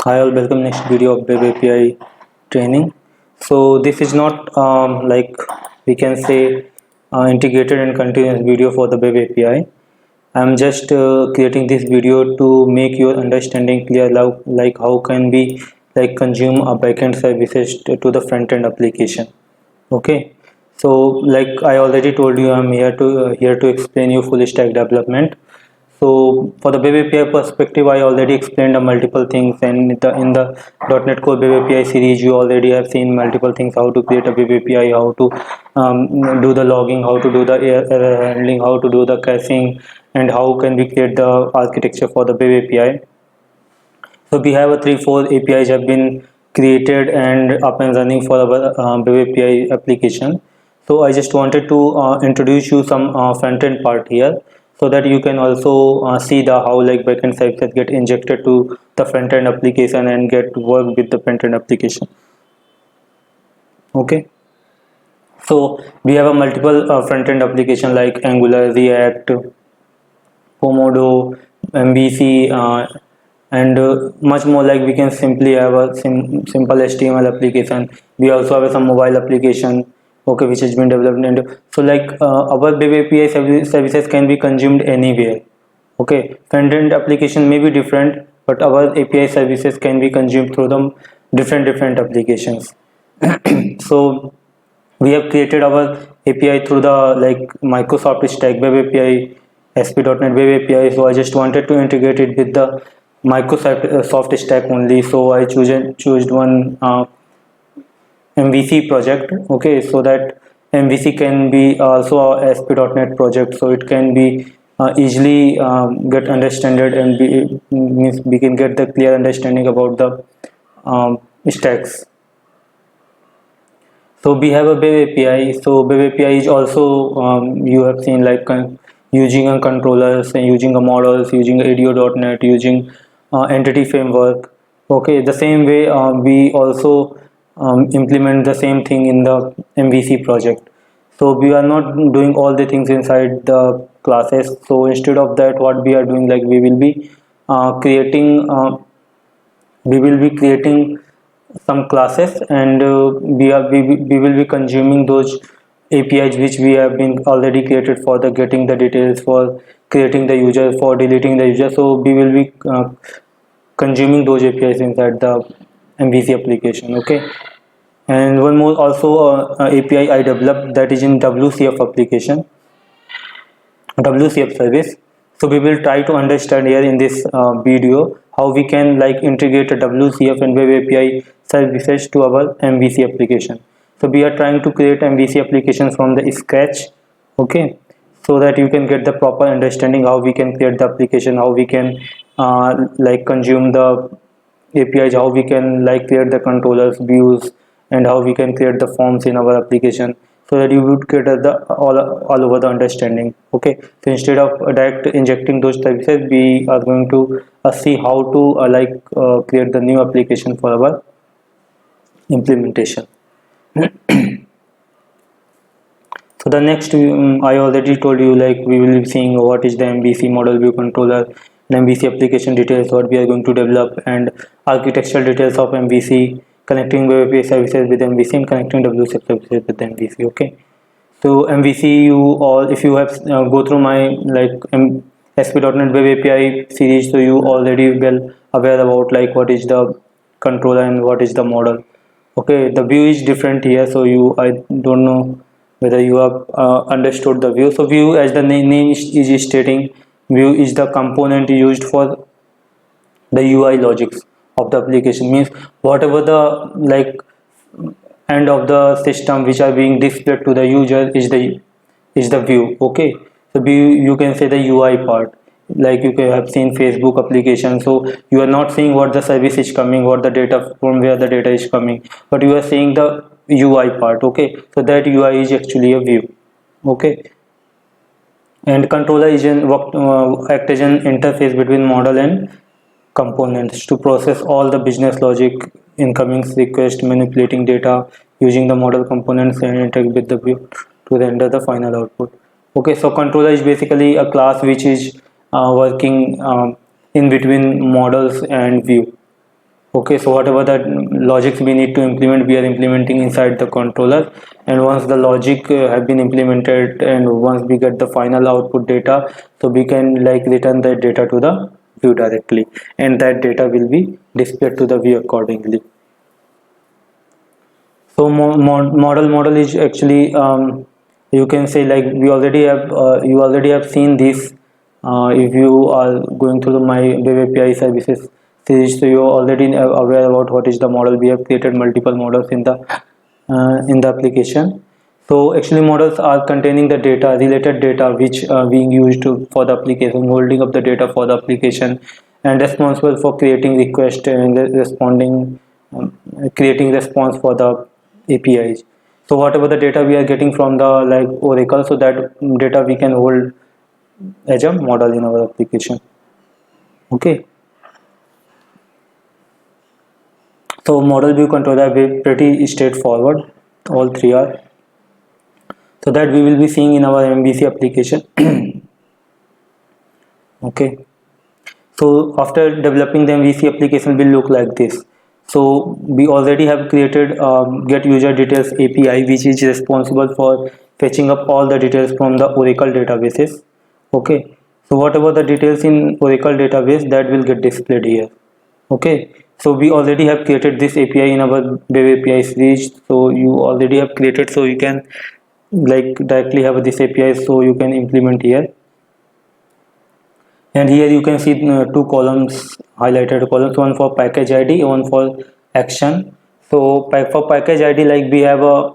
Hi all, welcome next video of Web API training. So this is not like we can say integrated and continuous video for the Web API. I'm just creating this video to make your understanding clear, like how can we like consume a backend services to the front end application. Okay, so like I already told you, I'm here to explain you full stack development. So for the Web API perspective, I already explained multiple things, and in the .NET Core Web API series, you already have seen multiple things: how to create a Web API, how to do the logging, how to do the error handling, how to do the caching, and how can we create the architecture for the Web API. So we have a 3-4 APIs have been created and up and running for our Web API application. So I just wanted to introduce you some front end part here, so that you can also see the how like backend services get injected to the front end application and get work with the front end application. Okay. So we have a multiple front end application like Angular, React, Pomodo, MVC, and much more. Like we can simply have a simple HTML application. We also have some mobile application, okay, which has been developed. And so like our web API services can be consumed anywhere. Okay, front-end application may be different, but our API services can be consumed through the different applications. So we have created our API through the like Microsoft Stack Web API, ASP.NET Web API. So I just wanted to integrate it with the Microsoft soft stack only. So I choose one MVC project. Okay, so that MVC can be also a ASP.NET project. So it can be easily get understood, and means we can get the clear understanding about the stacks. So we have a Web API. So Web API is also you have seen like using a controllers and using a models, using ADO.NET, using entity framework. Okay, the same way we also implement the same thing in the MVC project. So we are not doing all the things inside the classes. So instead of that, what we are doing, like creating we will be creating some classes, and we will be consuming those APIs which we have been already created for the getting the details, for creating the user, for deleting the user. So we will be consuming those APIs inside the MVC application. Okay, and one more also API I developed, that is in WCF application, WCF service. So we will try to understand here in this video how we can like integrate a WCF and Web API services to our MVC application. So we are trying to create MVC application from the scratch. Okay, so that you can get the proper understanding how we can create the application, how we can like consume the APIs, how we can like create the controllers, views, and how we can create the forms in our application, so that you would get the all over the understanding. Okay, so instead of direct injecting those services, we are going to see how to create the new application for our implementation. So the next, I already told you, like we will be seeing what is the MVC model view controller, and MVC application details, what we are going to develop, and architectural details of MVC, connecting web API services with MVC, and connecting WCF services with MVC. Okay, so MVC, you all, if you have go through my like ASP.NET Web API series, so you already well aware about like what is the controller and what is the model. Okay, the view is different here, so I don't know whether you have understood the view. So view, as the name is stating, view is the component used for the UI logics of the application. Means whatever the like end of the system which are being displayed to the user is the view. Okay, so view, you can say the UI part. Like you can have seen Facebook application, so you are not seeing what the service is coming, what the data, from where the data is coming, but you are seeing the UI part. Okay, so that UI is actually a view. Okay, and controller is act as an interface between model and components to process all the business logic, incoming request, manipulating data using the model components, and interact with the view to render the final output. Okay, so controller is basically a class which is working in between models and view. Okay, so whatever the logics we need to implement, we are implementing inside the controller. And once the logic have been implemented, and once we get the final output data, so we can like return that data to the view directly, and that data will be displayed to the view accordingly. So model is actually, you can say, like we already have, you already have seen this. If you are going through my web API services series, so you're already aware about what is the model. We have created multiple models in the application. So actually models are containing the data, related data, which being used for the application, holding up the data for the application, and responsible for creating request and responding, creating response for the APIs. So whatever the data we are getting from the like Oracle, so that data we can hold as a model in our application. Okay. So model view controller will be pretty straightforward. All three are. So that we will be seeing in our MVC application. Okay. So after developing the MVC application will look like this. So we already have created get user details API, which is responsible for fetching up all the details from the Oracle databases. Okay. So whatever the details in Oracle database, that will get displayed here. Okay. So we already have created this API in our web API series. So you already have created, so you can like directly have this API, so you can implement here. And here you can see two columns, highlighted columns, one for package ID, one for action. So for package ID, like we have a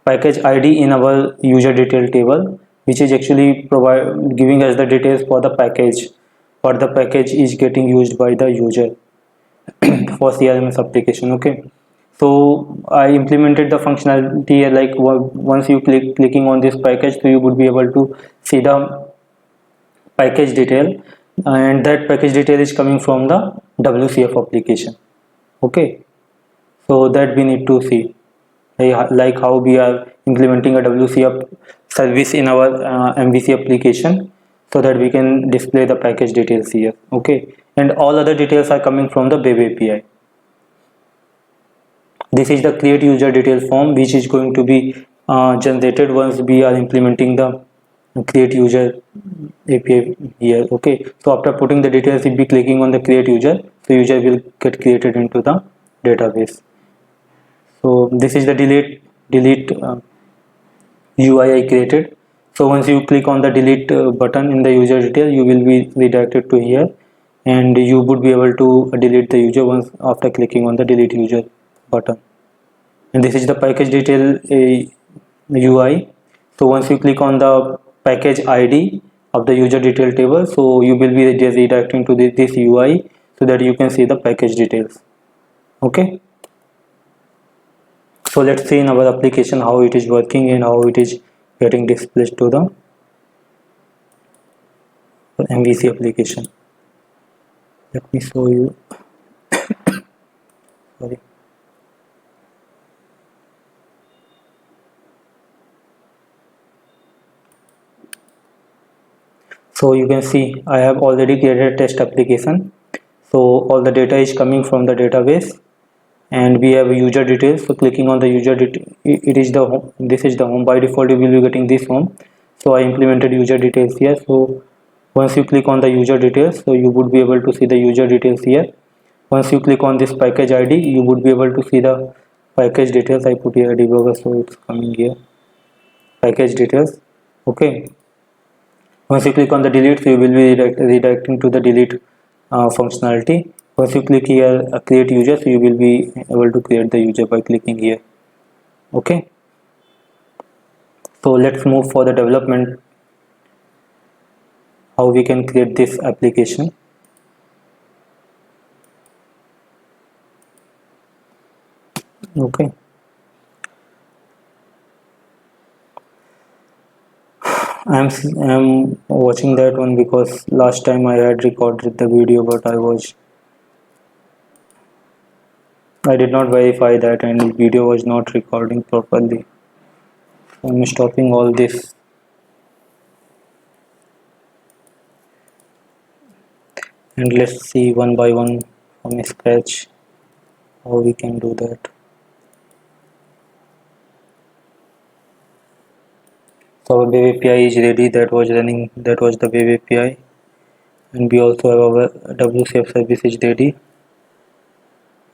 package ID in our user detail table, which is actually provide giving us the details for the package, what the package is getting used by the user for CRMS application. Okay, so I implemented the functionality here, like once you clicking on this package, so you would be able to see the package detail, and that package detail is coming from the WCF application. Okay, so that we need to see, like how we are implementing a WCF service in our MVC application, so that we can display the package details here. Okay, and all other details are coming from the web API. This is the create user detail form, which is going to be generated once we are implementing the create user API here. Okay, so after putting the details, if we clicking on the create user, so user will get created into the database. So this is the delete UI I created. So once you click on the delete button in the user detail, you will be redirected to here, and you would be able to delete the user once after clicking on the delete user button. And this is the package detail UI. So once you click on the package ID of the user detail table, so you will be just redirecting to this UI, so that you can see the package details. Okay, so let's see in our application how it is working and how it is getting displayed to the MVC application. Let me show you. Sorry. So you can see I have already created a test application. So all the data is coming from the database, and we have user details. So clicking on the user detail, it is the home. This is the home. By default you will be getting this home, so I implemented user details here. So once you click on the user details, so you would be able to see the user details here. Once you click on this package ID, you would be able to see the package details. I put here debugger, so it's coming here, package details. Okay, once you click on the delete, so you will be redirecting to the delete functionality. Once you click here create user, so you will be able to create the user by clicking here. Okay, so let's move for the development, how we can create this application. Okay, I'm watching that one because last time I had recorded the video, but I did not verify that, and the video was not recording properly. I'm stopping all this, and let's see one by one from scratch. how we can do that. So our web API is ready, that was running, that was the web API, and we also have our WCF service is ready.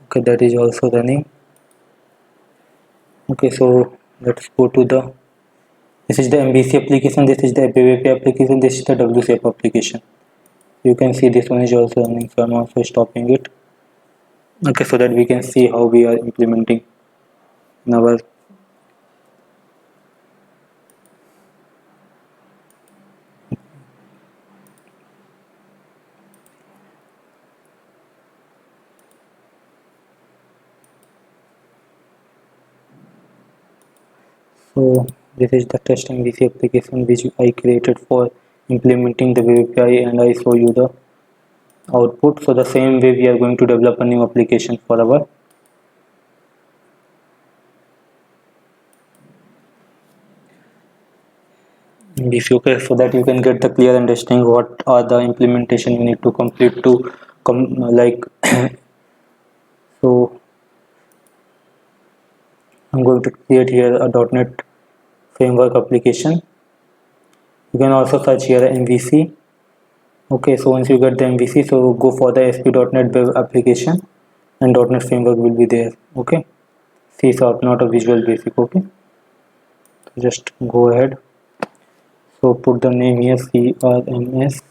Okay, that is also running. Okay, so let's go to the, this is the MVC application, this is the web API application, this is the WCF application. You can see this one is also running, so I'm also stopping it. Okay, so that we can see how we are implementing in our, so this is the test MVC application which I created for implementing the web API, and I show you the output. So the same way we are going to develop a new application for our MVC. Okay, so that you can get the clear understanding what are the implementation you need to complete to come like so I'm going to create here a .NET framework application. You can also search here MVC. Okay, so once you get the MVC, so go for the ASP.NET web application and .NET framework will be there. Okay, C#, not a Visual Basic. Okay, so just go ahead. So put the name here, CRMS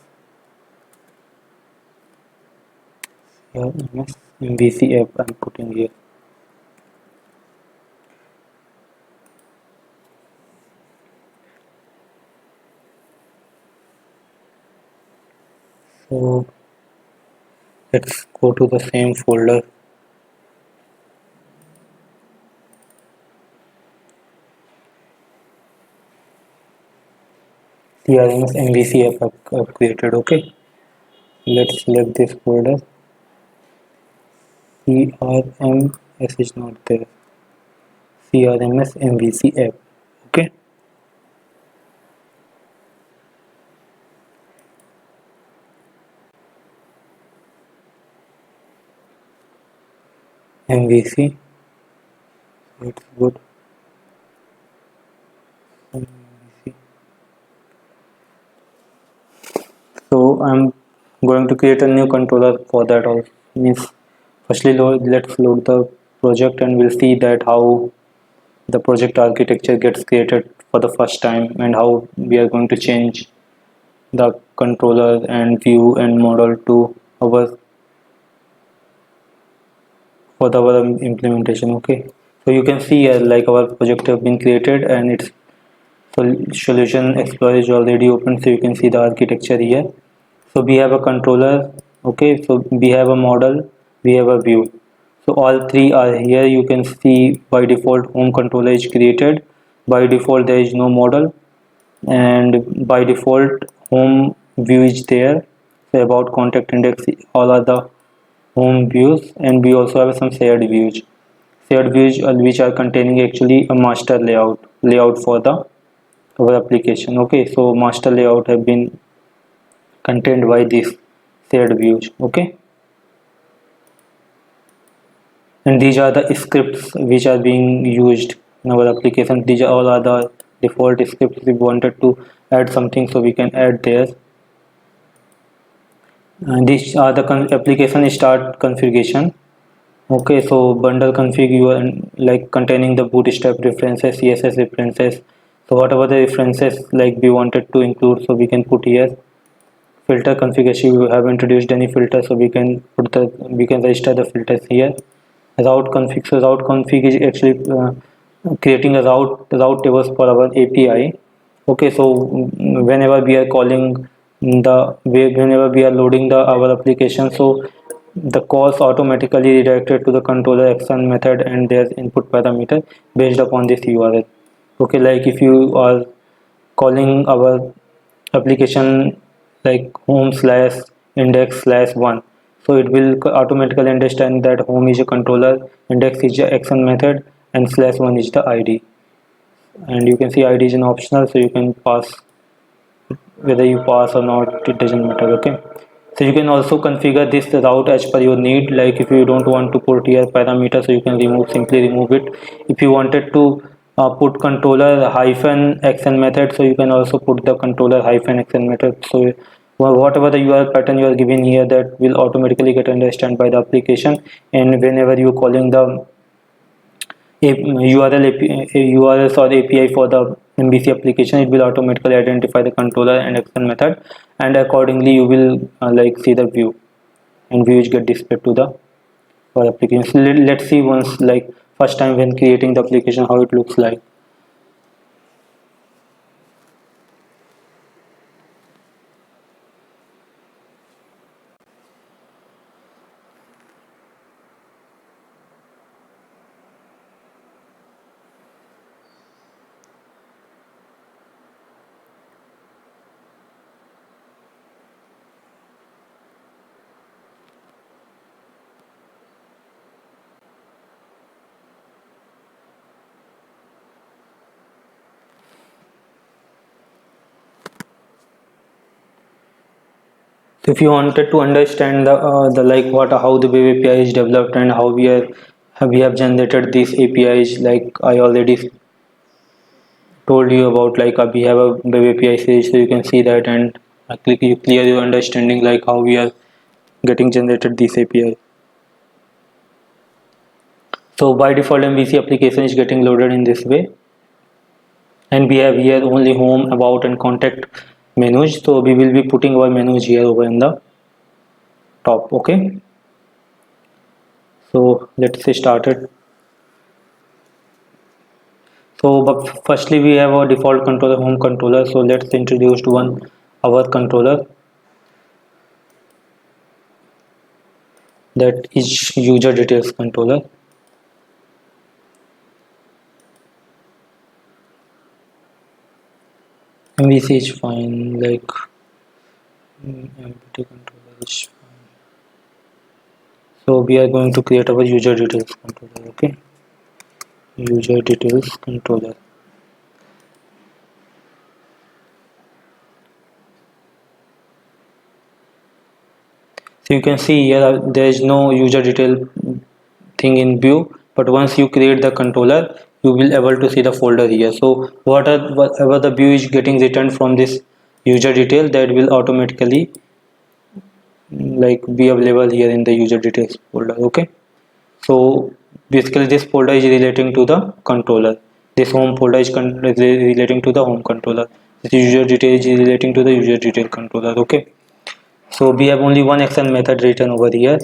MVC app I'm putting here. So let's go to the same folder. CRMS MVC app I've created. Okay, let's select this folder. CRMS is not there. CRMS MVC app. Okay, MVC. It's good. MVC. So I'm going to create a new controller for that. Also means firstly let's load the project and we'll see that how the project architecture gets created for the first time and how we are going to change the controller and view and model to our for our implementation. Okay, so you can see like our project have been created and its solution explorer is already open, so you can see the architecture here. So we have a controller. Okay, so we have a model, we have a view, so all three are here. You can see by default home controller is created, by default there is no model, and by default home view is there. So about contact index, all are the home views, and we also have some shared views which are containing actually a master layout for the our application. Okay, so master layout have been contained by this shared views. Okay, and these are the scripts which are being used in our application. These are all are the default scripts. If we wanted to add something, so we can add there. And these are the application start configuration. Okay, so bundle config, you are like containing the bootstrap references, CSS references. So whatever the references like we wanted to include, so we can put here. Filter configuration, you have introduced any filter, so we can put the, we can register the filters here. Route config, so route config is actually creating a route tables for our API. Okay, so whenever we are calling the whenever we are loading the our application, so the calls automatically redirected to the controller action method and their input parameter based upon this URL. Okay, like if you are calling our application like home slash index slash 1, so it will automatically understand that home is a controller, index is the action method, and slash 1 is the ID. And you can see ID is an optional, so you can pass, whether you pass or not, it doesn't matter. Okay, So you can also configure this route as per your need. Like if you don't want to put here parameter, so you can simply remove it. If you wanted to put controller hyphen xn method, so you can also put the controller hyphen xn method. So whatever the URL pattern you are given here, that will automatically get understood by the application, and whenever you are calling the URLs or API for the MVC application, it will automatically identify the controller and action method, and accordingly you will like see the view, and views get displayed to the for application. So let's see once, like first time when creating the application, how it looks like. So if you wanted to understand the like what how the web API is developed and how we have generated these APIs, like I already told you about, like we have a web API series, so you can see that, and click you clear your understanding like how we are getting generated this API. So by default MVC application is getting loaded in this way, and we have here only home, about and contact menus. So we will be putting our menus here over in the top. Okay, so let's say started. So but firstly we have our default controller, home controller. So let's introduce to one our controller, that is user details controller. MVC is fine, like MPT controller is fine. So we are going to create our user details controller. Okay, user details controller. So you can see here there is no user detail thing in view, but once you create the controller you will able to see the folder here. So whatever the view is getting returned from this user detail, that will automatically like be available here in the user details folder. Okay, so basically this folder is relating to the controller, this home folder is relating to the home controller, this user detail is relating to the user detail controller. Okay, so we have only one action method written over here.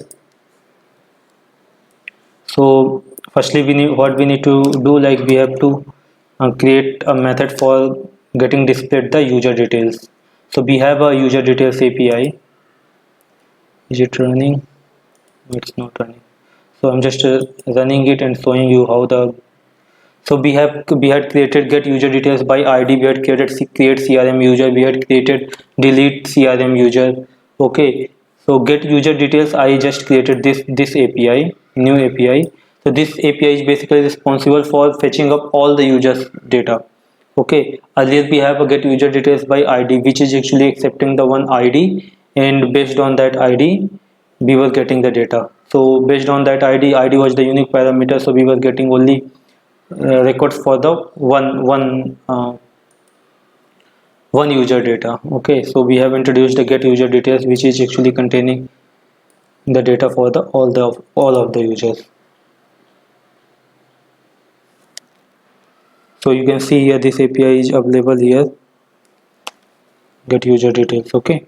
So firstly we need, what we need to do, like we have to create a method for getting displayed the user details. So we have a user details API. Is it running? It's not running. So I'm just running it and showing you how the, so we had created get user details by ID, we had created create CRM user, we had created delete CRM user. Okay, so get user details, I just created this API, new API. So this API is basically responsible for fetching up all the users data. Okay, earlier we have a get user details by ID, which is actually accepting the one ID, and based on that ID we were getting the data. So based on that ID was the unique parameter, so we were getting only records for the one user data. Okay, so we have introduced the get user details, which is actually containing the data for the all of the users. So you can see here this API is available here, get user details. Okay,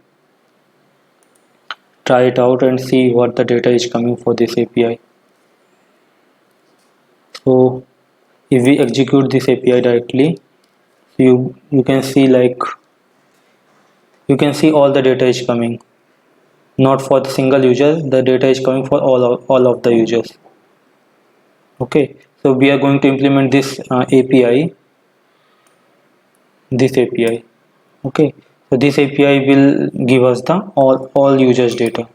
try it out and see what the data is coming for this API. So if we execute this API directly, you can see, like you can see all the data is coming, not for the single user, the data is coming for all of the users. Okay, so we are going to implement this API, this API. Okay, so this API will give us the all users data.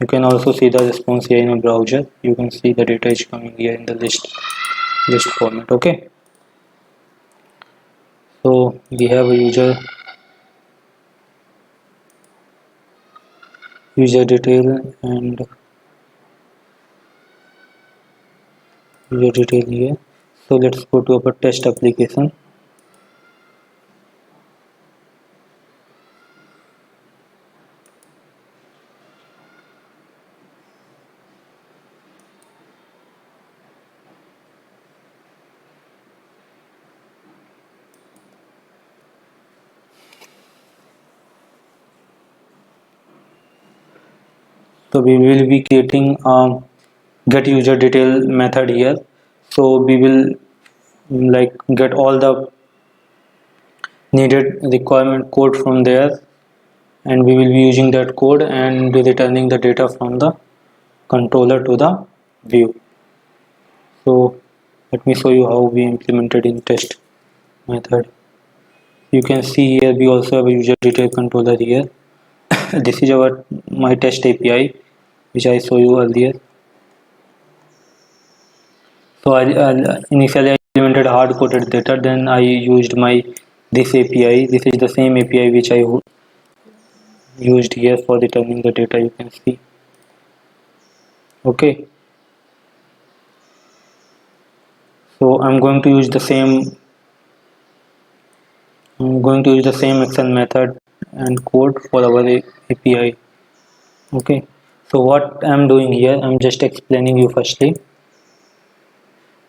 You can also see the response here in a browser. You can see the data is coming here in the list format. Okay, so we have a user. user detail and user detail here. So let's go to our test application. So we will be creating get user detail method here. So we will like get all the needed requirement code from there, and we will be using that code and returning the data from the controller to the view. So let me show you how we implemented in test method. You can see here we also have a user detail controller here. This is our my test API which I saw you earlier. So initially I implemented hard coded data, then I used my this API. This is the same API which I used here for returning the data. You can see. Okay, so I'm going to use the same Excel method and code for our API. Okay, so what I'm doing here, I'm just explaining you firstly.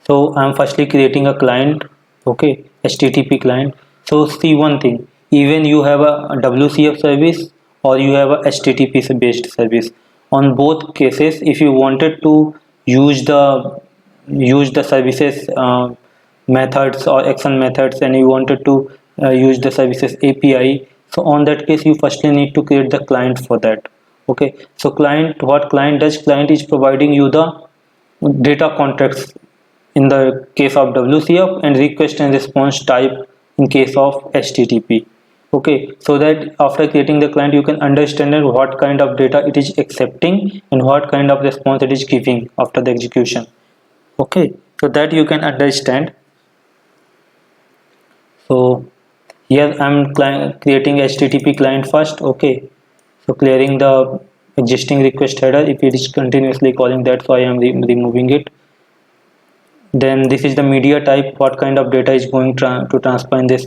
So I'm firstly creating a client, okay, HTTP client. So see one thing, even you have a WCF service or you have a HTTP based service. On both cases, if you wanted to use the services methods or action methods, and you wanted to use the services API, so on that case you firstly need to create the client for that. Okay, so what client does, client is providing you the data context in the case of WCF and request and response type in case of HTTP. Okay, so that after creating the client you can understand what kind of data it is accepting and what kind of response it is giving after the execution. Okay, so that you can understand. So here I'm creating HTTP client first. Okay, so clearing the existing request header if it is continuously calling that, so I am removing it. Then this is the media type, what kind of data is going to transfer in this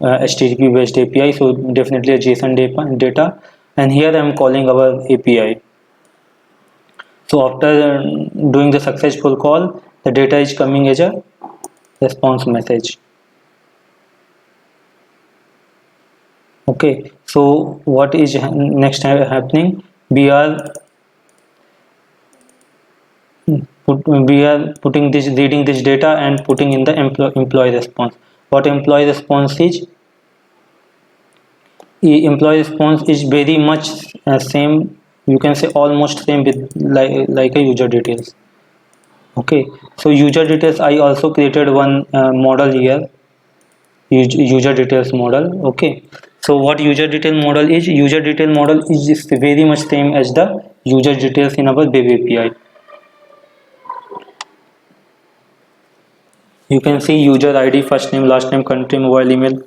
HTTP based API. So definitely a JSON data, and here I am calling our API. So after doing the successful call, the data is coming as a response message. Okay, so what is next happening, we are putting this, reading this data and putting in the employee response. What employee response is, employee response is very much same, you can say almost same with like a user details. Okay, so user details I also created one model here, user details model. Okay, so what user detail model is, user detail model is just very much same as the user details in our web API. You can see user ID, first name, last name, country, mobile, email,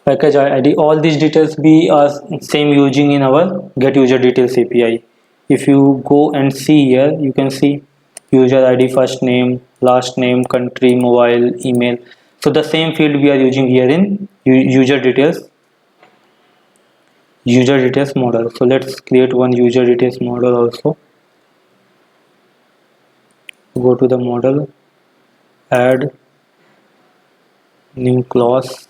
package ID, all these details we are same using in our get user details API. If you go and see here, you can see user ID, first name, last name, country, mobile, email. So the same field we are using here in user details model. So let's create one user details model also. Go to the model, add new class.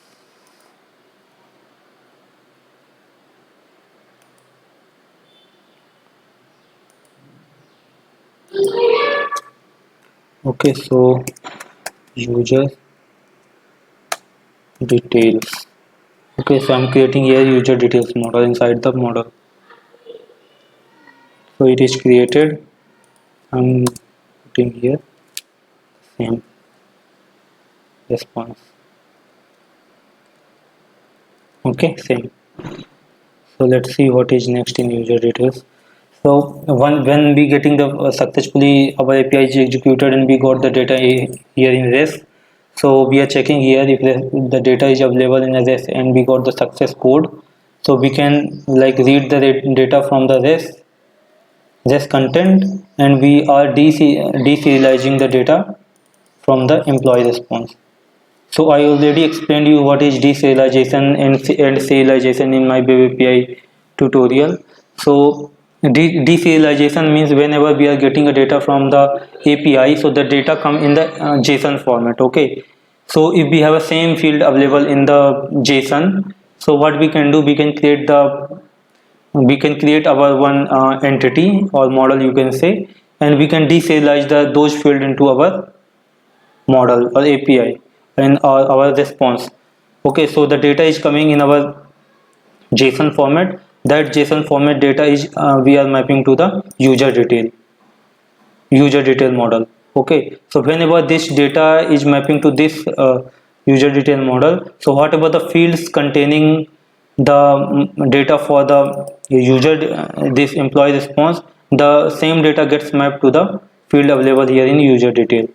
Okay, so user details. Okay, so I'm creating here user details model inside the model. So it is created. I'm putting here same response. Okay, same. So let's see what is next in user details. So when we getting the successfully our API is executed and we got the data here in REST. So we are checking here if the data is available in REST and we got the success code. So we can like read the data from the this content, and we are deserializing the data from the employee response. So I already explained you what is deserialization and serialization in my web API tutorial. So deserialization means whenever we are getting a data from the API, so the data come in the JSON format. Okay. So if we have a same field available in the JSON, so what we can do, we can create our one entity or model, you can say, and we can deserialize those field into our model or API and our response. Okay, so the data is coming in our JSON format. That JSON format data is we are mapping to the user detail model. Okay, so whenever this data is mapping to this user detail model, so whatever the fields containing the data for the user, this employee response, the same data gets mapped to the field available here in user detail.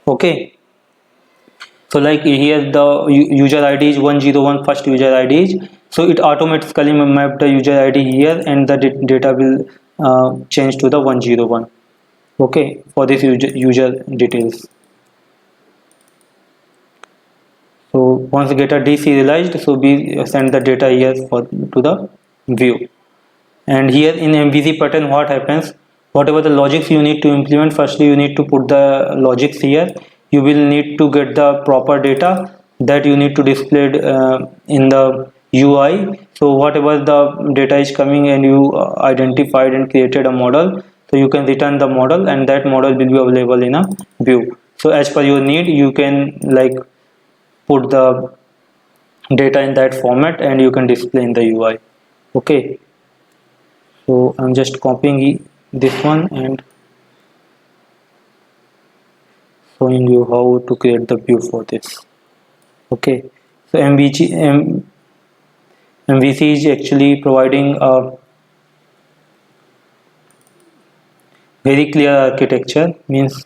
Okay, so like here the user id is 101, first user id is, so it automatically map the user id here, and the data will change to the 101. Okay, for this user details. So once data deserialized, so we send the data here for to the view. And here in MVC pattern, what happens, whatever the logics you need to implement, firstly you need to put the logics here. You will need to get the proper data that you need to display in the UI. So whatever the data is coming and you identified and created a model, so you can return the model, and that model will be available in a view. So as per your need, you can like put the data in that format and you can display in the UI. Okay, so I'm just copying this one and showing you how to create the view for this. Okay, so MVC is actually providing a very clear architecture, means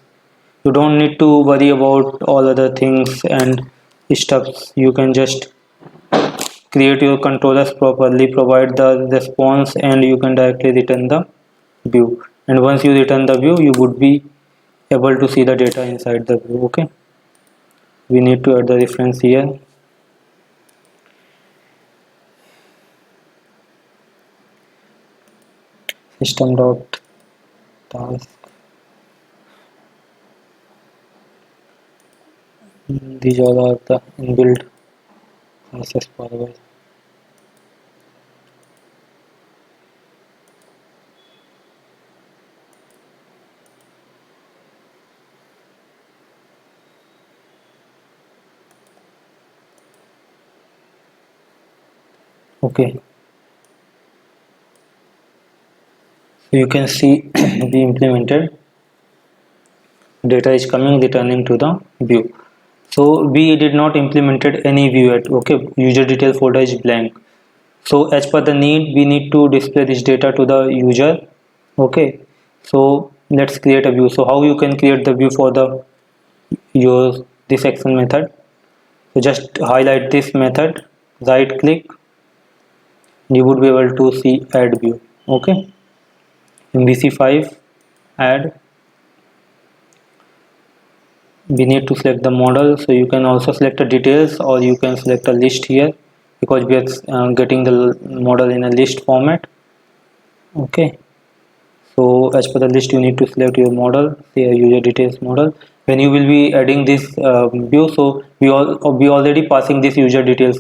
you don't need to worry about all other things and stuff. You can just create your controllers properly, provide the response, and you can directly return the view. And once you return the view, you would be able to see the data inside the view. Okay, we need to add the reference here. System dot task. These all are the inbuilt access forward. Okay, so you can see we implemented data is coming returning to the view. So we did not implemented any view yet. Okay, user detail folder is blank. So as per the need, we need to display this data to the user. Okay, so let's create a view. So how you can create the view for the your this action method? So just highlight this method, right click, you would be able to see add view. Okay, in VC5 add, we need to select the model. So you can also select the details, or you can select a list here, because we are getting the model in a list format. Okay, so as per the list, you need to select your model, the user details model. When you will be adding this view, so we already passing this user details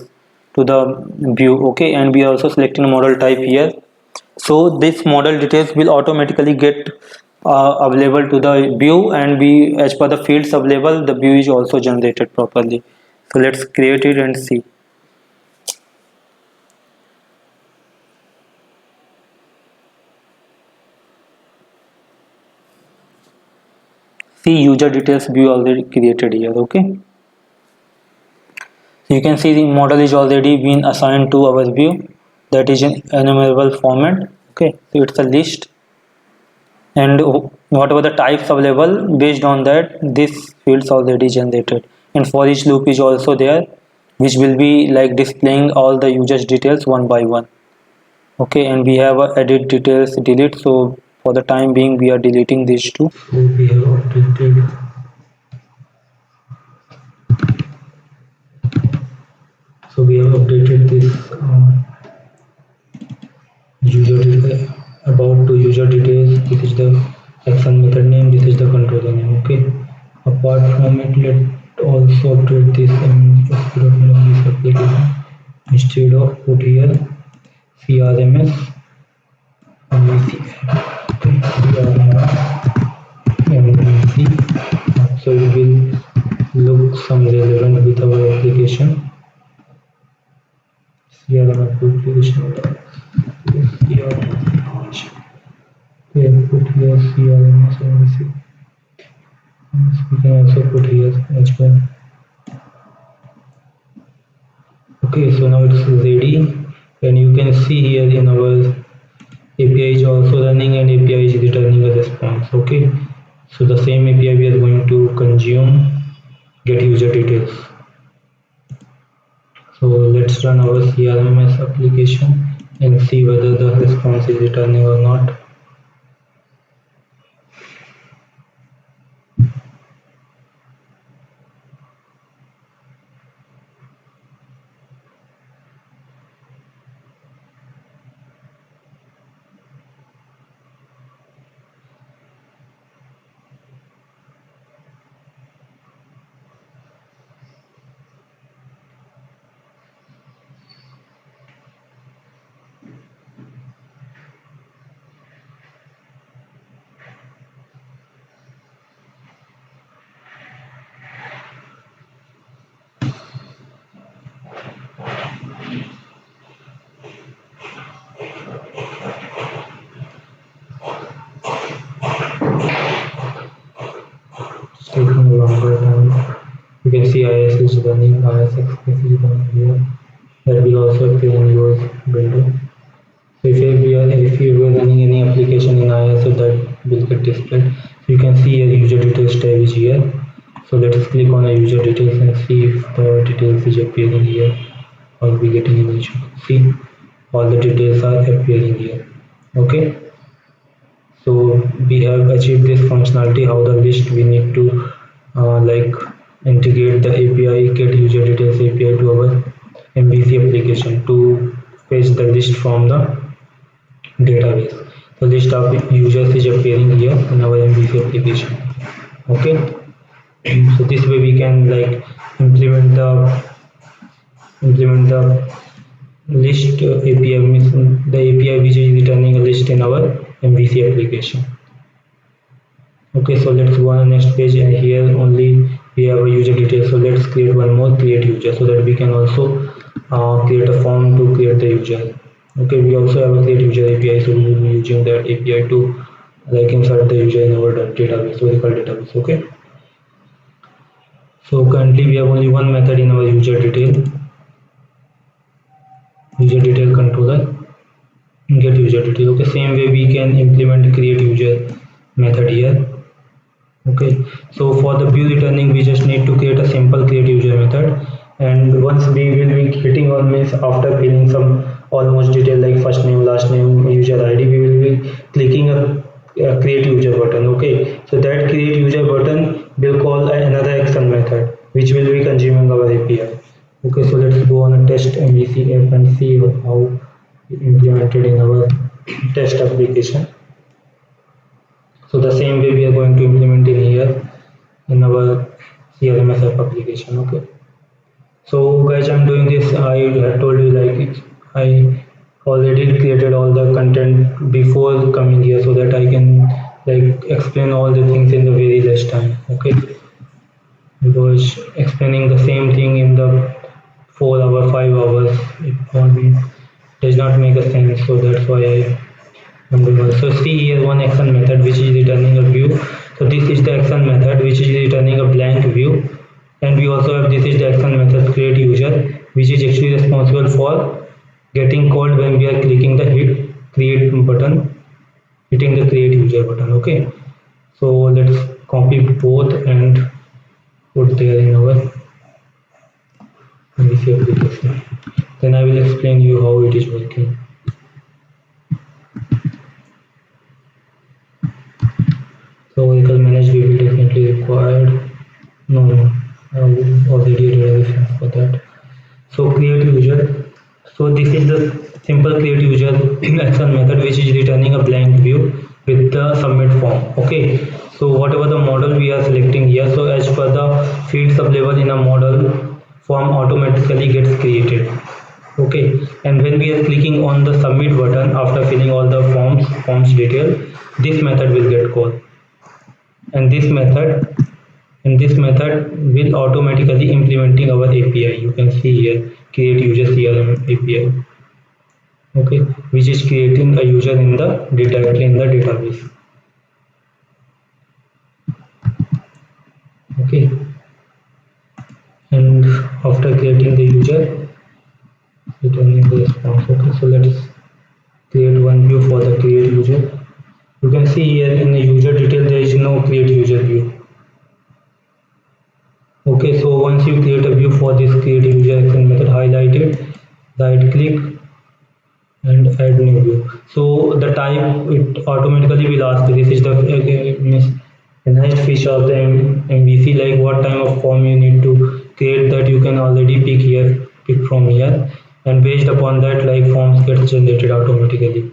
to the view. Okay, and we are also selecting model type here. So this model details will automatically get available to the view, and we, as per the fields available, the view is also generated properly. So let's create it and see. See, user details view already created here. Okay, you can see the model is already been assigned to our view, that is in enumerable format. Okay, so it's a list, and whatever the types available, based on that this fields already generated, and for each loop is also there. which will be like displaying all the users details one by one. Okay, and we have a edit details delete, so for the time being we are deleting these two. So we have updated. So we have updated this user detail about to user details. This is the action method name. This is the controller name. Okay. Apart from it, let also update this this application. Instead of put here CRMS MVC. Okay. CRMS MVC. So it will look some relevant with our application. CRM application. CRM. Okay, put here CRM services. We can also put here as well. Okay, so now it's ready, and you can see here in our API is also running and API is returning a response. Okay, so the same API we are going to consume get user details. So let's run our CRMS application and see whether the response is returning or not. It's taking a longer time. You can see IS is running, ISX is running here. That will also appear in your window. So if you are running any application in ISO, that will get displayed. So you can see a user details tab is here. So let's click on a user details and see if the details is appearing here or we getting an issue. See, all the details are appearing here. Okay. So we have achieved this functionality. How the list we need to like integrate the API get user details API to our MVC application to fetch the list from the database. The list of users is appearing here in our MVC application. Okay, so this way we can like implement the list API, means the API which is returning a list in our MVC application. Okay, so let's go on the next page, and here only we have a user details. So let's create one more create user so that we can also create a form to create the user. Okay, we also have a create user API, so we will be using that API to like insert the user in our database, Oracle database. Okay, so currently we have only one method in our user detail controller get user detail. Okay, same way we can implement create user method here. Okay, so for the view returning we just need to create a simple create user method, and once we will be getting all means after filling some almost detail like first name last name user ID, we will be clicking a create user button. Okay, so that create user button will call another action method which will be consuming our API. Okay, so let's go on a test MVC app and see how implemented in our test application. So the same way we are going to implement in here in our CRMS app application. Okay. So guys, I'm doing this. I had told you like I already created all the content before coming here so that I can like explain all the things in the very less time. Okay. Because explaining the same thing in the 4 hour, 5 hours, it won't be does not make a sense. So that's why I so see here one action method which is returning a view. So this is the action method which is returning a blank view, and we also have this is the action method create user which is actually responsible for getting called when we are clicking the hit create button, hitting the create user button. Okay, so let's copy both and put there in our MVC application. Then I will explain you how it is working. So vehicle managed will be definitely required. No, I already did everything for that. So create user. So this is the simple create user action method which is returning a blank view with the submit form. Okay. So whatever the model we are selecting here, so as per the fields available in a model, form automatically gets created. Okay. And when we are clicking on the submit button after filling all the forms detail, this method will get called. And this method will automatically implementing our API. You can see here create user CRM API. Okay, which is creating a user in the directly in the database. Okay, and after creating the user, returning the response. Okay, so let's create one view for the create user. You can see here in the user detail there is no create user view. Okay, so once you create a view for this create user action method, highlight it, right click and add new view. So the type it automatically will ask, this is the enhanced feature of the MVC, like what type of form you need to create, that you can already pick from here, and based upon that like forms get generated automatically.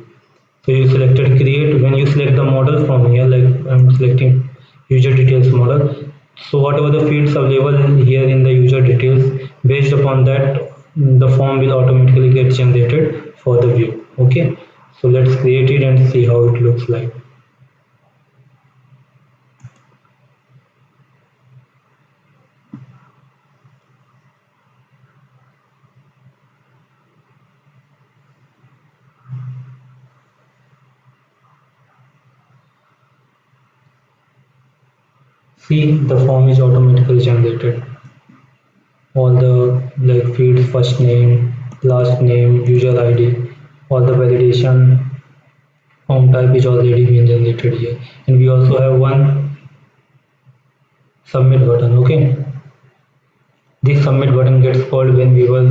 So you selected create. When you select the model from here, like I'm selecting user details model, so whatever the fields available here in the user details, based upon that the form will automatically get generated for the view. Okay, so let's create it and see how it looks like. See, the form is automatically generated. All the like fields, first name, last name, user ID, all the validation form type is already being generated here, and we also have one submit button. Okay, this submit button gets called when we were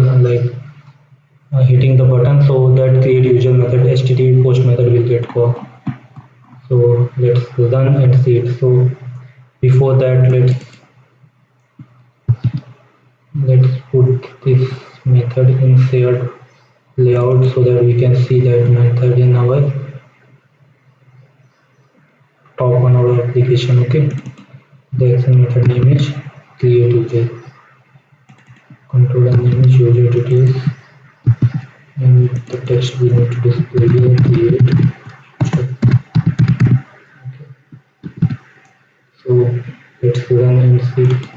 hitting the button, so that create user method http post method will get called. So let's run and see it. So before that, let's put this method in shared layout so that we can see that method in our top on our application. Okay, the action method name is create user, controller name is user details, and the text we need to display here create. So let's run and see.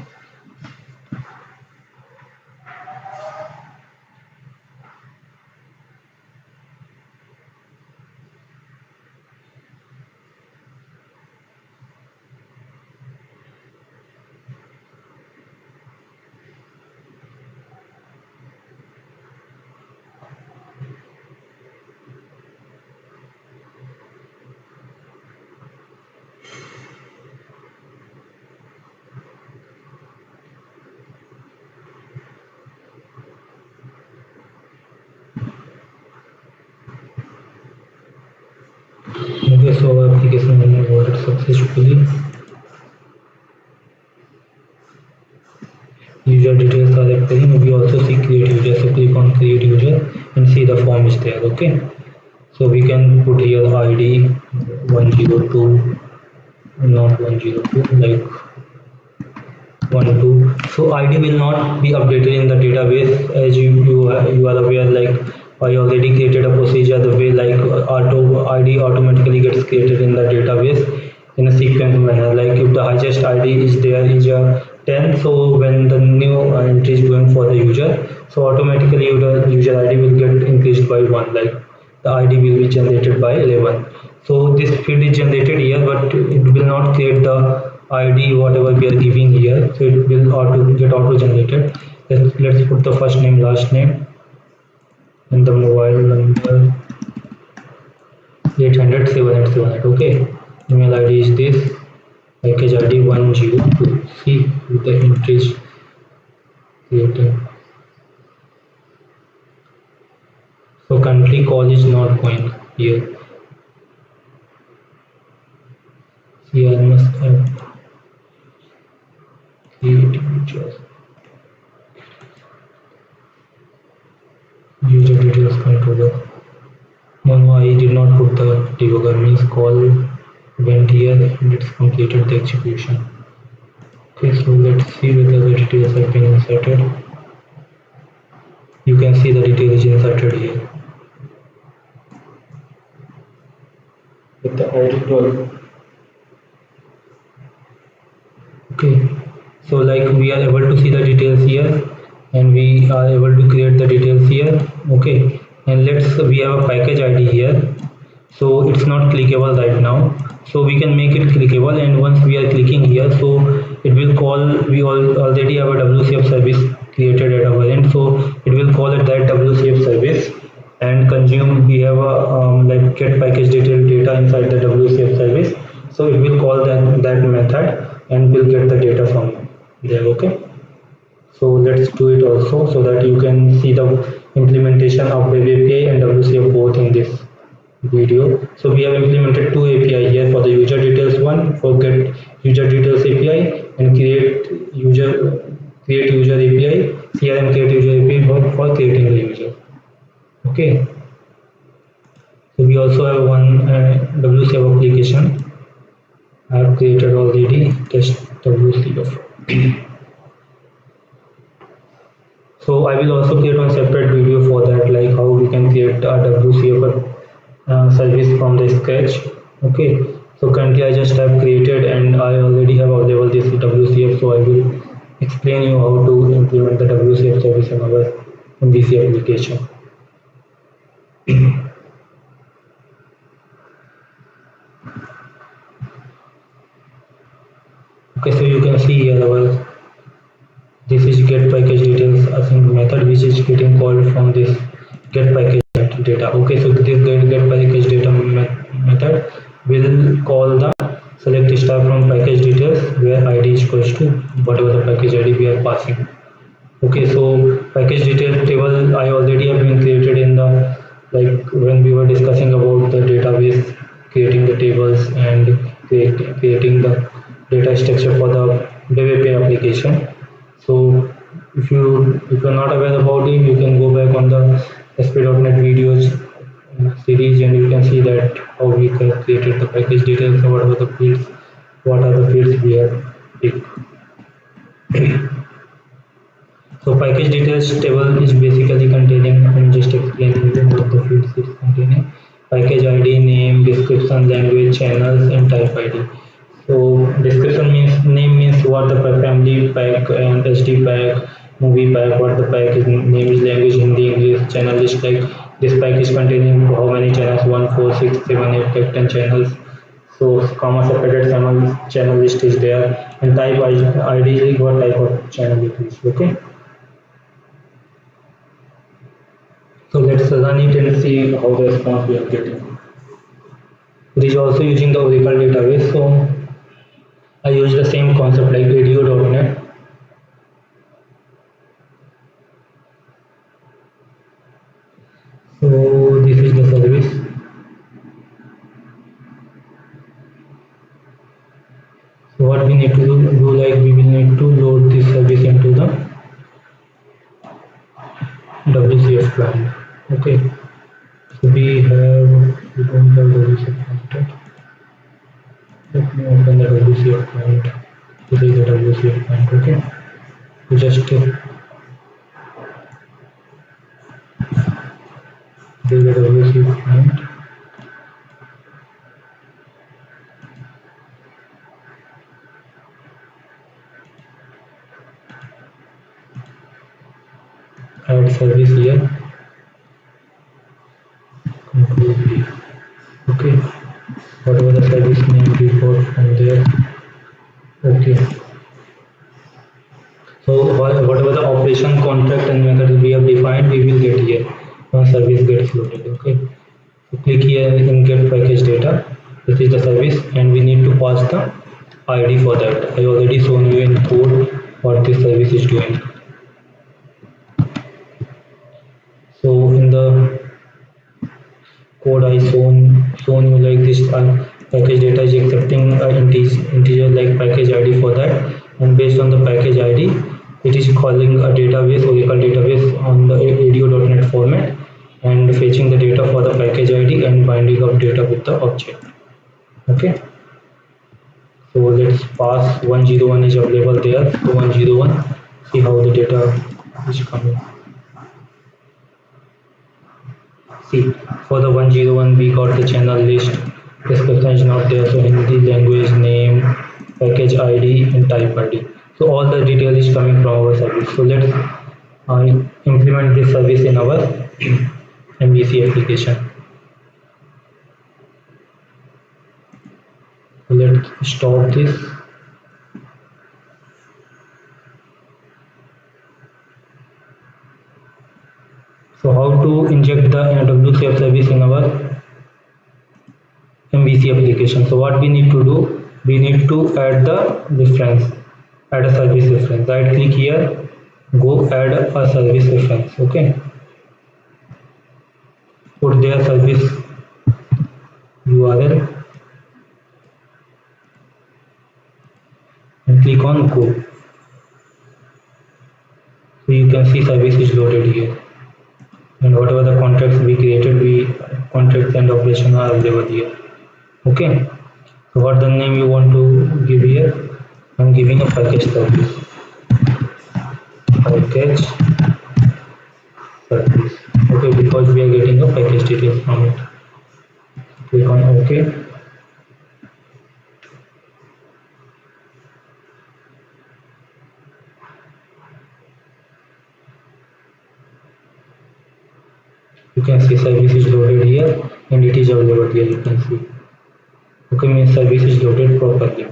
Okay, so our application has loaded successfully. User details are appearing. We also see create user. So click on create user and see the form is there. Okay, so we can put here ID 102, not 102, like 12. So ID will not be updated in the database, as you are aware. Like I already created a procedure the way like auto ID automatically gets created in the database in a sequence manner. Like if the highest ID is there is a 10, so when the new entry is going for the user, so automatically the user ID will get increased by 1. Like the ID will be generated by 11. So this field is generated here, but it will not create the ID whatever we are giving here. So it will get auto generated. Let's put the first name, last name, and the mobile number 800 787. Okay, email ID is this. Package ID 102. See with the entries creating. country call is not going here. Here must have create user details controller. No, I did not put the debugger, means call went here and it's completed the execution. Okay, so let's see whether the details have been inserted. You can see the detail is inserted here with the ID 12. Okay, so like we are able to see the details here and we are able to create the details here. Okay, and we have a package ID here, so it's not clickable right now, so we can make it clickable. And once we are clicking here, so it will call, already have a WCF service created at our end, so it will call at that WCF service and consume. We have a like get package detail data inside the WCF service, so it will call that method and will get the data from there. Okay, so let's do it also so that you can see the implementation of web API and WCF both in this video. So we have implemented two API here, for the user details one for get user details API, and create user API, CRM create user API for creating the user. Okay, so we also have one WCF application I have created already, test WCF. So I will also create one separate video for that, like how we can create a WCF service from the scratch. Okay, so currently I just have created and I already have available this WCF, so I will explain you how to implement the WCF service in our MVC application. Okay, so you can see here this is get package details async method, which is getting called from this get package data. Okay, so this get package data method will call the select star from package details, where ID is equals to whatever the package ID we are passing. Okay, so package detail table I already have been created in the, like when we were discussing about the database, creating the tables and creating the data structure for the web API application. So if you're not aware about it, you can go back on the SP.NET videos series and you can see that how we created the package details and what are the fields, what are the fields we have picked. So package details table is basically containing, I'm just explaining you what the fields it's containing: package ID, name, description, language, channels, and type ID. So description means, name means what the family pack and HD pack, movie pack, what the pack is, name is language, Hindi, English, channel list, like this pack is containing how many channels, 1, 4, 6, 7, 8, 10 channels. So comma separated channel list is there, and type ID is what type of channel it is. Okay. So let's run it and see how the response we are getting. It is also using the Oracle database, so I use the same concept like ADO.NET. So this is the service. So what we need to do, like we will need to load this service into the WCF client. Okay. So we don't have WCF client. Let me open the WCF client. This is the WCF client. Okay. So just this is the WCF client. Add service here. Okay, whatever the service name we got from there. Okay, so whatever the operation contract and method we have defined, we will get here when service gets loaded. Okay, so click here and get package data. This is the service and we need to pass the ID for that. I already shown you in code what this service is doing. So in the code I shown you, like this package data is accepting integer like package ID for that, and based on the package ID it is calling a database, Oracle database on the ADO.NET format, and fetching the data for the package ID and binding up data with the object. Okay, so let's pass 101 is available there. So 101, see how the data is coming. See, for the 101 we got the channel list, description is not there, so Hindi language name, package ID and type ID. So all the detail is coming from our service. So let's implement this service in our MVC application. So let's stop this. So how to inject the WCF service in our MVC application? So what we need to do, we need to add the reference, add a service reference. Right click here, go add a service reference. Okay, put their service URL and click on go. So you can see service is loaded here, and whatever the contracts we created, contracts and operation are available here. Okay, so what the name you want to give here? I'm giving a package service. Package service. Okay, because we are getting a package details from it. Click on OK. You can see service is loaded here and it is available here. You can see. Okay, means service is loaded properly.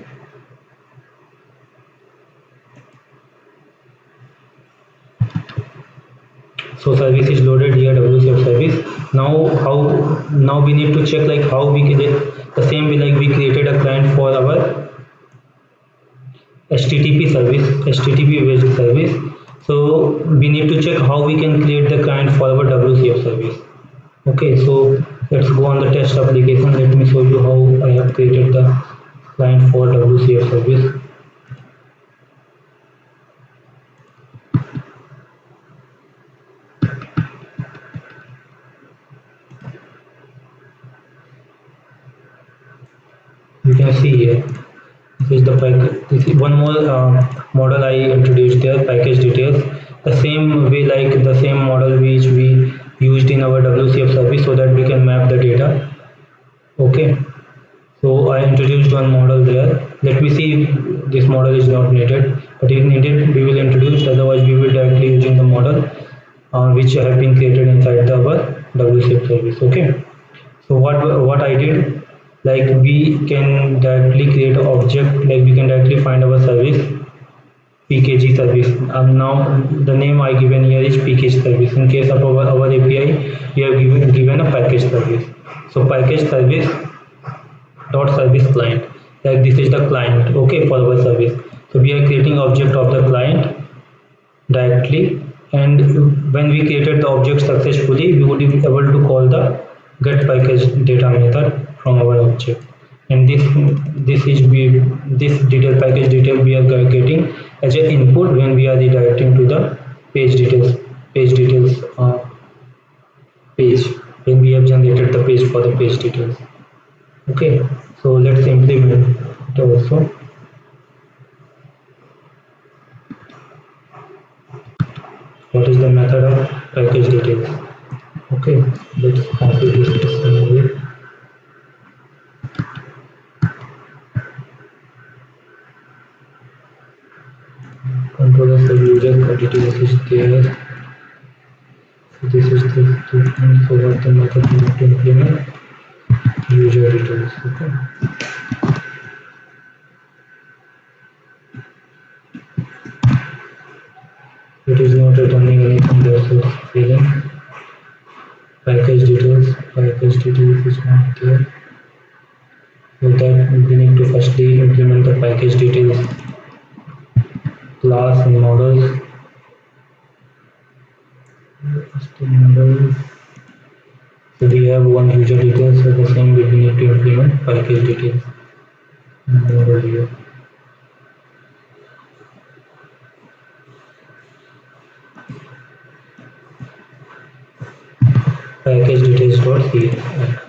So service is loaded here, WCF service. Now we need to check like how we can get the same way like we created a client for our HTTP service, HTTP based service. So we need to check how we can create the client for our WCF service. Okay, so let's go on the test application. Let me show you how I have created the client for WCF service. You can see here, this is the package. This is one more model I introduced there, package details. The same way like the same model which we used in our WCF service, so that we can map the data. Okay, so I introduced one model there. Let me see if this model is not needed, but if needed we will introduce, otherwise we will directly using the model which have been created inside our WCF service. Okay, so what I did, like we can directly create an object, like we can directly find our service PKG service. Now the name I given here is PKG service. In case of our API, we have given a package service. So package service dot service client, like this is the client, okay, for our service. So we are creating object of the client directly, and when we created the object successfully, we would be able to call the get package data method from our object. And this detail package detail we are getting as an input when we are redirecting to the page details page, when we have generated the page for the page details. Okay, so let's implement it also. What is the method of package details? Okay, let's copy this way. Controller sub user details is there. So this is the statement. So what the method we need to implement? User details. Okay. It is not returning anything there, so it's failing. Package details is not there. So that we need to firstly implement the package details class and models. So we have one user details, so the same way we need to implement package details over here. Package details.css.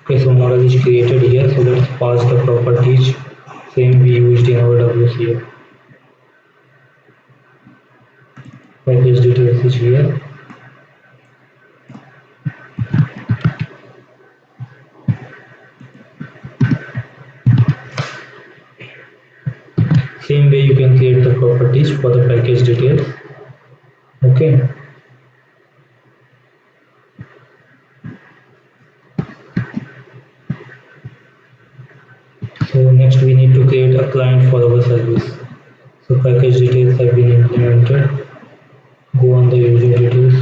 Okay, so model is created here, so let's pass the properties same we used in our WCF. Package details is here. Same way you can create the properties for the package details. Okay. So next we need to create a client for our service. So package details have been implemented. Go on the user details.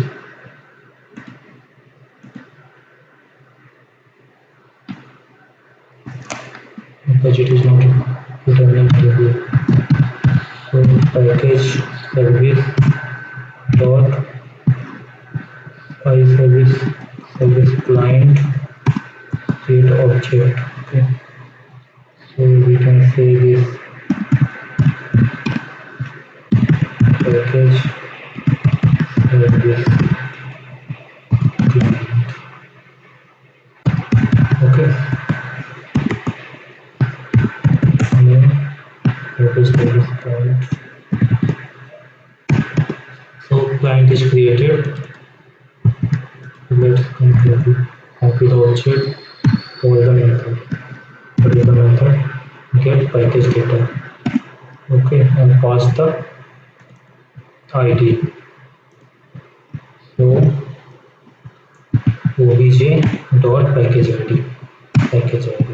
Budget is not returning table. So package service dot service client create object. Okay. So we can say this package service client. Okay. And then package service client. So client is created. Let's copy the object for the method. What is the method? Get package data. Okay, and pass the ID. So obj dot package ID. Package ID.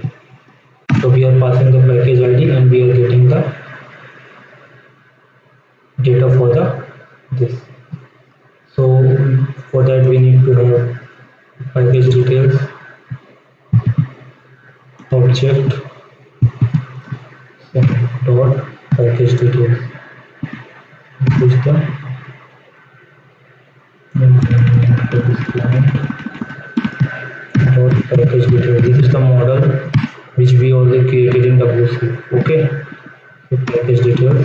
So we are passing the package ID and we are getting the data for the this. So for that we need to have package details object dot package details. This is the client dot package details. This is the model which we already created in WC. Okay, so package details.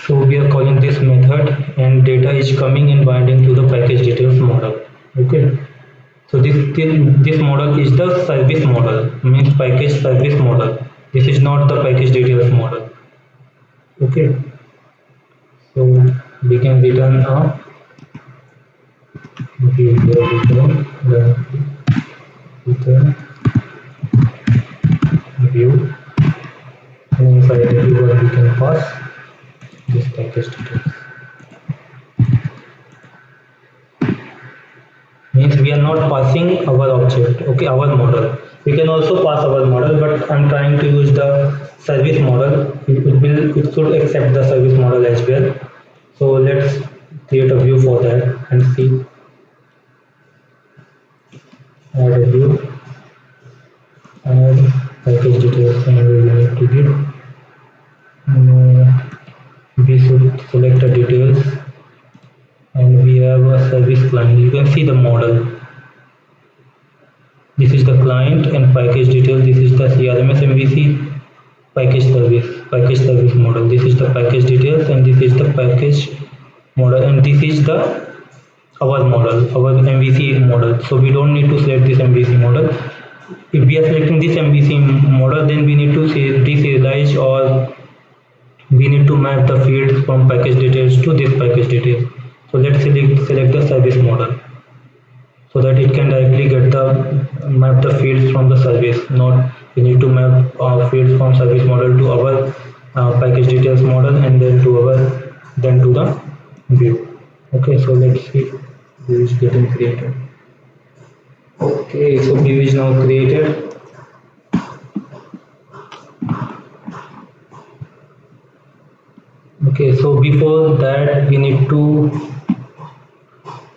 So we are calling this method and data is coming and binding to the package details model. Okay. So this model is the service model, means package service model. This is not the package details model. Okay. So we can return a return view. And inside the viewer we can pass this package details. Means we are not passing our object, okay, our model. We can also pass our model, but I'm trying to use the service model. It should accept the service model as well. So let's create a view for that and see. Add a view, add package details, and we need to give. We should select the details, and we have a service client. You can see the model. This is the client and package detail. This is the CRMS MVC package service model. This is the package details and this is the package model, and this is the our model, our MVC model. So we don't need to select this MVC model. If we are selecting this MVC model, then we need to deserialize or we need to map the fields from package details to this package details. So let's select the service model, so that it can directly get the map the fields from the service. Not we need to map fields from service model to our package details model and then to the view. Okay, so let's see view is getting created. Okay, so view is now created. Okay, so before that we need to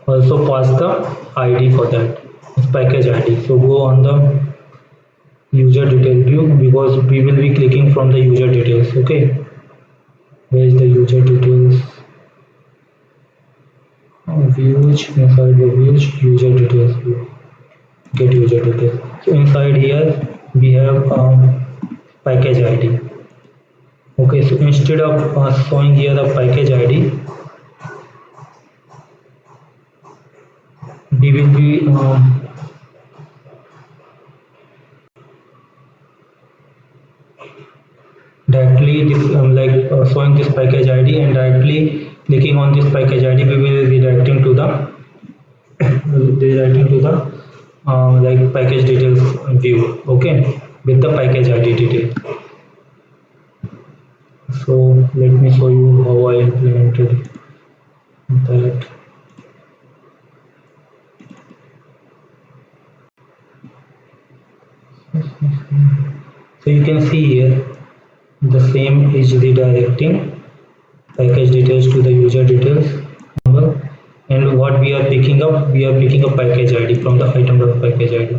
also pass the ID for that, package ID. So go on the user detail view, because we will be clicking from the user details. Okay, where is the user details? views, inside the views, user details view, get user details. So inside here we have package ID. Okay, so instead of showing here the package ID, we will be directly this showing this package ID, and directly clicking on this package ID we will be redirecting to the like package details view. Okay, with the package ID detail. So let me show you how I implemented that. So you can see here the same is redirecting package details to the user details number, and what we are picking up, we are picking up package ID from the item.package ID.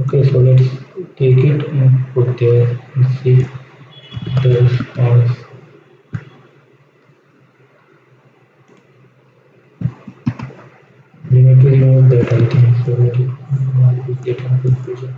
Okay, so let's take it and put there and see the response. We need to remove that, I think, so that it might be getting confusion.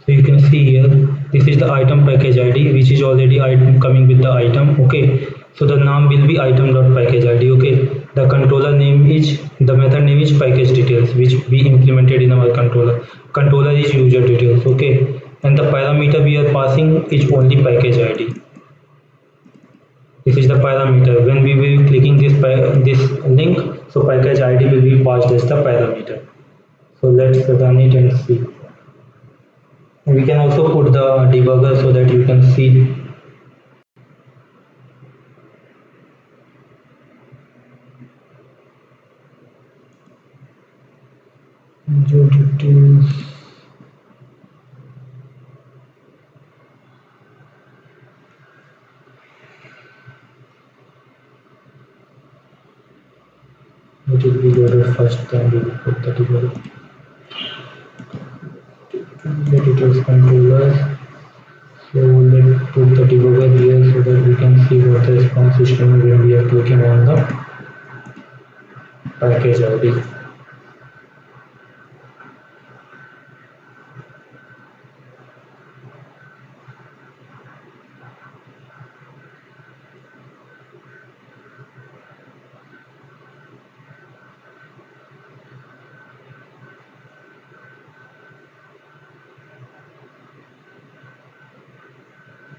So you can see here this is the item package ID, which is already item coming with the item. Okay, so the name will be item.package ID. Okay, the controller name is, the method name is package details, which we implemented in our controller is user details. Okay, and the parameter we are passing is only package ID. This is the parameter. When we will be clicking this link, so package ID will be passed as the parameter. So let's run it and see. We can also put the debugger so that you can see. User details. It will be loaded first, then we will put the debugger. The details controllers. So let's put the debugger here so that we can see what the response is coming when we are clicking on the package ID.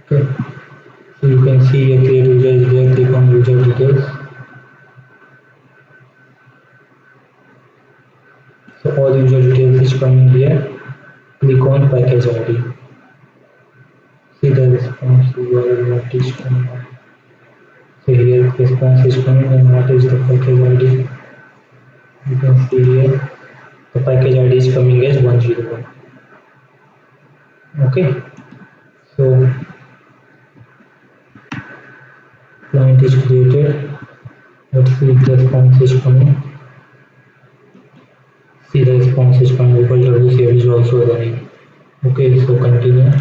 Okay, so you can see here create user is there, click on user details. So all user details is coming here, click on package ID. See the response URL what is coming up. So here response is coming, and what is the package ID? You can see here the package ID is coming as 101. Okay, so client is created. Let's see if the response is coming. See the response is coming. WCF is also running. Okay, so continue.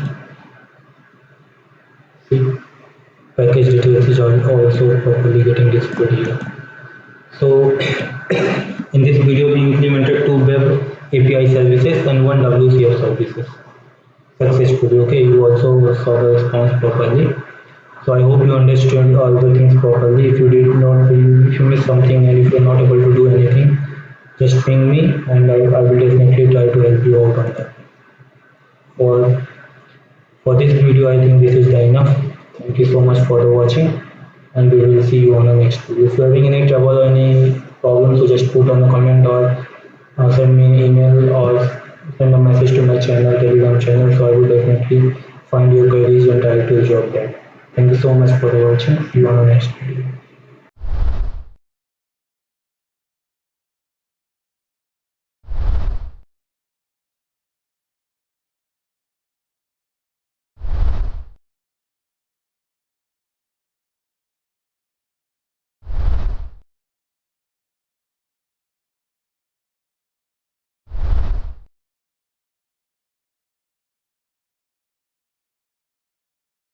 See, package details is also properly getting displayed here. So in this video we implemented 2 web API services and 1 WCF services successfully. Okay, you also saw the response properly. So I hope you understood all the things properly. If you did not, if you missed something, and if you are not able to do anything, just ping me and I will definitely try to help you out on that. For this video, I think this is enough. Thank you so much for watching, and we will see you on the next video. If you are having any trouble or any problems, so just put on the comment, or send me an email, or send a message to my channel, Telegram channel, so I will definitely find your queries and try to resolve them. Thank you so much for watching. See you on the next video.